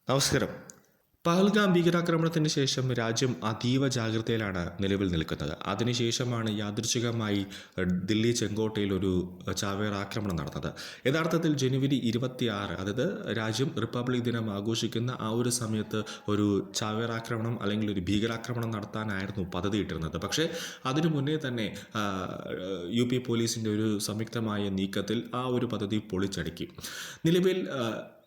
നമസ്കാരം. പഹൽഗാം ഭീകരാക്രമണത്തിന് ശേഷം രാജ്യം അതീവ ജാഗ്രതയിലാണ് നിലവിൽ നിൽക്കുന്നത്. അതിനുശേഷമാണ് യാദൃച്ഛികമായി ദില്ലി ചെങ്കോട്ടയിൽ ഒരു ചാവേർ ആക്രമണം നടന്നത്. യഥാർത്ഥത്തിൽ ജനുവരി 26, അതായത് രാജ്യം റിപ്പബ്ലിക് ദിനം ആഘോഷിക്കുന്ന ആ ഒരു സമയത്ത് ഒരു ചാവേർ ആക്രമണം അല്ലെങ്കിൽ ഒരു ഭീകരാക്രമണം നടത്താനായിരുന്നു പദ്ധതിയിട്ടിരുന്നത്. പക്ഷേ അതിനു മുന്നേ തന്നെ UP പോലീസിൻ്റെ ഒരു സംയുക്തമായ നീക്കത്തിൽ ആ ഒരു പദ്ധതി പൊളിച്ചടുക്കി. നിലവിൽ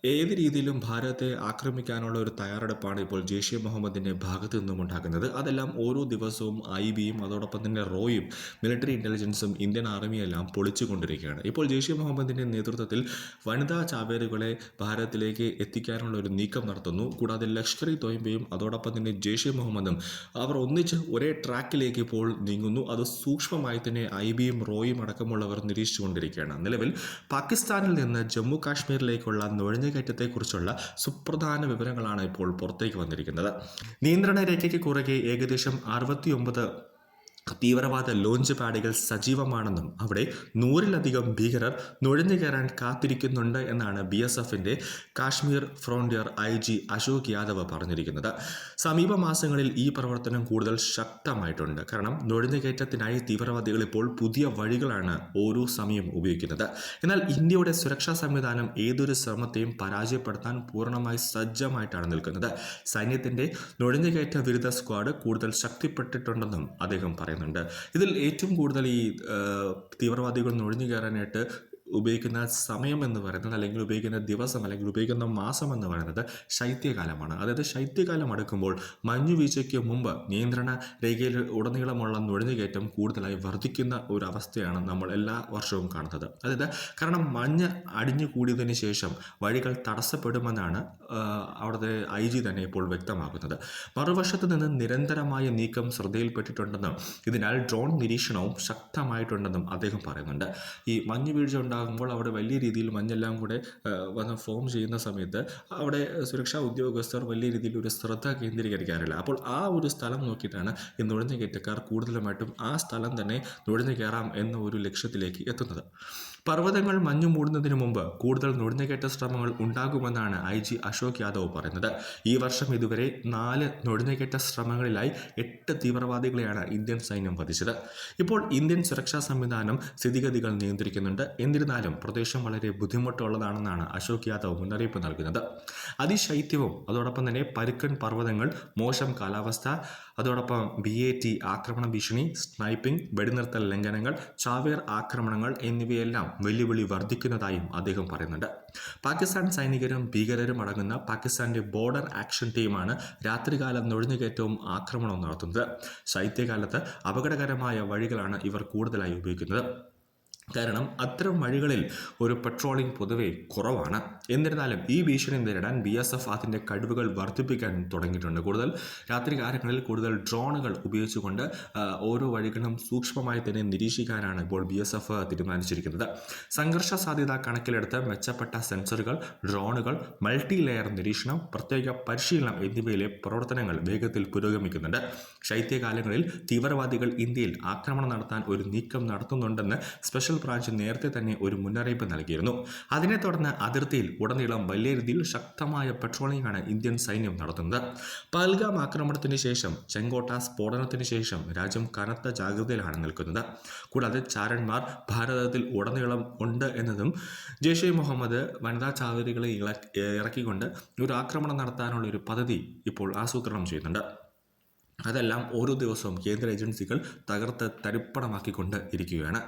ഏത് രീതിയിലും ഭാരതത്തെ ആക്രമിക്കാനുള്ള ഒരു തയ്യാറെടുപ്പാണ് ഇപ്പോൾ ജെയ്ഷെ മുഹമ്മദിൻ്റെ ഭാഗത്തു നിന്നും ഉണ്ടാകുന്നത്. അതെല്ലാം ഓരോ ദിവസവും IBയും അതോടൊപ്പം തന്നെ റോയും മിലിറ്ററി ഇൻ്റലിജൻസും ഇന്ത്യൻ ആർമിയെല്ലാം പൊളിച്ചുകൊണ്ടിരിക്കുകയാണ്. ഇപ്പോൾ ജെയ്ഷെ മുഹമ്മദിൻ്റെ നേതൃത്വത്തിൽ വനിതാ ചാവേറുകളെ ഭാരതത്തിലേക്ക് എത്തിക്കാനുള്ള ഒരു നീക്കം നടത്തുന്നു. കൂടാതെ ലഷ്കർ ഇ തോയ്ബയും അതോടൊപ്പം തന്നെ ജെയ്ഷെ മുഹമ്മദും അവർ ഒന്നിച്ച് ഒരേ ട്രാക്കിലേക്ക് ഇപ്പോൾ നീങ്ങുന്നു. അത് സൂക്ഷ്മമായി തന്നെ IBയും റോയും അടക്കമുള്ളവർ നിരീക്ഷിച്ചുകൊണ്ടിരിക്കുകയാണ്. നിലവിൽ പാകിസ്ഥാനിൽ നിന്ന് ജമ്മു കാശ്മീരിലേക്കുള്ള നുഴഞ്ഞുകയറ്റത്തെക്കുറിച്ചുള്ള സുപ്രധാന വിവരങ്ങളാണ് ഇപ്പോൾ പുറത്തേക്ക് വന്നിരിക്കുന്നത്. നിയന്ത്രണ രേഖയ്ക്ക് കുറുകെ ഏകദേശം 69 തീവ്രവാദ ലോഞ്ച് പാഡുകൾ സജീവമാണെന്നും അവിടെ 100-ലധികം ഭീകരർ നുഴഞ്ഞു കയറാൻ കാത്തിരിക്കുന്നുണ്ട് എന്നാണ് BSFിൻ്റെ കാശ്മീർ ഫ്രോണ്ടിയർ IG അശോക് യാദവ് പറഞ്ഞിരിക്കുന്നത്. സമീപ മാസങ്ങളിൽ ഈ പ്രവർത്തനം കൂടുതൽ ശക്തമായിട്ടുണ്ട്. കാരണം നുഴഞ്ഞുകയറ്റത്തിനായി തീവ്രവാദികൾ ഇപ്പോൾ പുതിയ വഴികളാണ് ഓരോ സമയം ഉപയോഗിക്കുന്നത്. എന്നാൽ ഇന്ത്യയുടെ സുരക്ഷാ സംവിധാനം ഏതൊരു ശ്രമത്തെയും പരാജയപ്പെടുത്താൻ പൂർണ്ണമായി സജ്ജമായിട്ടാണ് നിൽക്കുന്നത്. സൈന്യത്തിൻ്റെ നുഴഞ്ഞുകയറ്റ വിരുദ്ധ സ്ക്വാഡ് കൂടുതൽ ശക്തിപ്പെട്ടിട്ടുണ്ടെന്നും അദ്ദേഹം പറയുന്നു. ഇതിൽ ഏറ്റവും കൂടുതൽ ഈ തീവ്രവാദികൾ നുഴഞ്ഞു കയറാനായിട്ട് ഉപയോഗിക്കുന്ന സമയം എന്ന് പറയുന്നത്, അല്ലെങ്കിൽ ഉപയോഗിക്കുന്ന ദിവസം, അല്ലെങ്കിൽ ഉപയോഗിക്കുന്ന മാസം എന്ന് പറയുന്നത് ശൈത്യകാലമാണ്. അതായത് ശൈത്യകാലം അടുക്കുമ്പോൾ മഞ്ഞുവീഴ്ചയ്ക്ക് മുമ്പ് നിയന്ത്രണ രേഖയിൽ ഉടനീളമുള്ള നുഴഞ്ഞുകയറ്റം കൂടുതലായി വർദ്ധിക്കുന്ന ഒരു അവസ്ഥയാണ് നമ്മൾ എല്ലാ വർഷവും കാണുന്നത്. അതായത് കാരണം മഞ്ഞ് അടിഞ്ഞു കൂടിയതിന് ശേഷം വഴികൾ തടസ്സപ്പെടുമെന്നാണ് അവിടുത്തെ IG തന്നെ ഇപ്പോൾ വ്യക്തമാക്കുന്നത്. മറുവശത്ത് നിന്ന് നിരന്തരമായ നീക്കം ശ്രദ്ധയിൽപ്പെട്ടിട്ടുണ്ടെന്നും ഇതിനാൽ ഡ്രോൺ നിരീക്ഷണവും ശക്തമായിട്ടുണ്ടെന്നും അദ്ദേഹം പറയുന്നുണ്ട്. ഈ മഞ്ഞുവീഴ്ച ഉണ്ടാകുമ്പോൾ അവിടെ വലിയ രീതിയിൽ മഞ്ഞെല്ലാം കൂടെ വന്ന് ഫോം ചെയ്യുന്ന സമയത്ത് അവിടെ സുരക്ഷാ ഉദ്യോഗസ്ഥർ വലിയ രീതിയിൽ ഒരു ശ്രദ്ധ കേന്ദ്രീകരിക്കാറില്ല. അപ്പോൾ ആ ഒരു സ്ഥലം നോക്കിയിട്ടാണ് ഈ നുഴഞ്ഞുകയറ്റക്കാർ കൂടുതലുമായിട്ടും ആ സ്ഥലം തന്നെ നുഴഞ്ഞു കയറാം എന്ന ഒരു ലക്ഷ്യത്തിലേക്ക് എത്തുന്നത്. പർവ്വതങ്ങൾ മഞ്ഞു മൂടുന്നതിന് മുമ്പ് കൂടുതൽ നുഴഞ്ഞുകയറ്റ ശ്രമങ്ങൾ ഉണ്ടാകുമെന്നാണ് IG അശോക് യാദവ് പറയുന്നത്. ഈ വർഷം ഇതുവരെ 4 നുഴഞ്ഞുകയറ്റ ശ്രമങ്ങളിലായി 8 തീവ്രവാദികളെയാണ് ഇന്ത്യൻ സൈന്യം വധിച്ചത്. ഇപ്പോൾ ഇന്ത്യൻ സുരക്ഷാ സംവിധാനം സ്ഥിതിഗതികൾ നിയന്ത്രിക്കുന്നുണ്ട്. എന്നിരുന്നാലും പ്രദേശം വളരെ ബുദ്ധിമുട്ടുള്ളതാണെന്നാണ് അശോക് യാദവ് മുന്നറിയിപ്പ് നൽകുന്നത്. അതിശൈത്യവും അതോടൊപ്പം തന്നെ പരുക്കൻ പർവ്വതങ്ങൾ, മോശം കാലാവസ്ഥ, അതോടൊപ്പം BAT ആക്രമണ ഭീഷണി, സ്നൈപ്പിംഗ്, വെടിനിർത്തൽ ലംഘനങ്ങൾ, ചാവേർ ആക്രമണങ്ങൾ എന്നിവയെല്ലാം വെല്ലുവിളി വർദ്ധിക്കുന്നതായും അദ്ദേഹം പറയുന്നുണ്ട്. പാകിസ്ഥാൻ സൈനികരും ഭീകരരും അടങ്ങുന്ന പാകിസ്ഥാന്റെ ബോർഡർ ആക്ഷൻ ടീമാണ് രാത്രികാല നുഴഞ്ഞുകയറ്റവും ആക്രമണവും നടത്തുന്നത്. ശൈത്യകാലത്ത് അപകടകരമായ വഴികളാണ് ഇവർ കൂടുതലായി ഉപയോഗിക്കുന്നത്. കാരണം അത്തരം വഴികളിൽ ഒരു പെട്രോളിംഗ് പൊതുവെ കുറവാണ്. എന്നിരുന്നാലും ഈ ഭീഷണി നേരിടാൻ BSF അതിൻ്റെ കഴിവുകൾ വർദ്ധിപ്പിക്കാൻ തുടങ്ങിയിട്ടുണ്ട്. കൂടുതൽ രാത്രികാലങ്ങളിൽ കൂടുതൽ ഡ്രോണുകൾ ഉപയോഗിച്ചുകൊണ്ട് ഓരോ വഴികളും സൂക്ഷ്മമായി തന്നെ നിരീക്ഷിക്കാനാണ് ഇപ്പോൾ BSF തീരുമാനിച്ചിരിക്കുന്നത്. സംഘർഷ സാധ്യത കണക്കിലെടുത്ത് മെച്ചപ്പെട്ട സെൻസറുകൾ, ഡ്രോണുകൾ, മൾട്ടി ലെയർ നിരീക്ഷണം, പ്രത്യേക പരിശീലനം എന്നിവയിലെ പ്രവർത്തനങ്ങൾ വേഗത്തിൽ പുരോഗമിക്കുന്നുണ്ട്. ശൈത്യകാലങ്ങളിൽ തീവ്രവാദികൾ ഇന്ത്യയിൽ ആക്രമണം നടത്താൻ ഒരു നീക്കം നടത്തുന്നുണ്ടെന്ന് സ്പെഷ്യൽ ബ്രാഞ്ച് നേരത്തെ തന്നെ ഒരു മുന്നറിയിപ്പ് നൽകിയിരുന്നു. അതിനെ തുടർന്ന് അതിർത്തിയിൽ ഉടനീളം വലിയ രീതിയിൽ ശക്തമായ പെട്രോളിംഗ് ആണ് ഇന്ത്യൻ സൈന്യം നടത്തുന്നത്. പഹൽഗാം ആക്രമണത്തിന് ശേഷം, ചെങ്കോട്ട സ്ഫോടനത്തിന് ശേഷം രാജ്യം കനത്ത ജാഗ്രതയിലാണ് നിൽക്കുന്നത്. കൂടാതെ ചാരന്മാർ ഭാരതത്തിൽ ഉടനീളം ഉണ്ട് എന്നതും ജെയ്ഷെ മുഹമ്മദ് വനിതാ ചാവേറുകളെ ഇറക്കിക്കൊണ്ട് ഒരു ആക്രമണം നടത്താനുള്ള ഒരു പദ്ധതി ഇപ്പോൾ ആസൂത്രണം ചെയ്യുന്നുണ്ട്. അതെല്ലാം ഓരോ ദിവസവും കേന്ദ്ര ഏജൻസികൾ തകർത്ത് തരിപ്പണമാക്കിക്കൊണ്ട് ഇരിക്കുകയാണ്.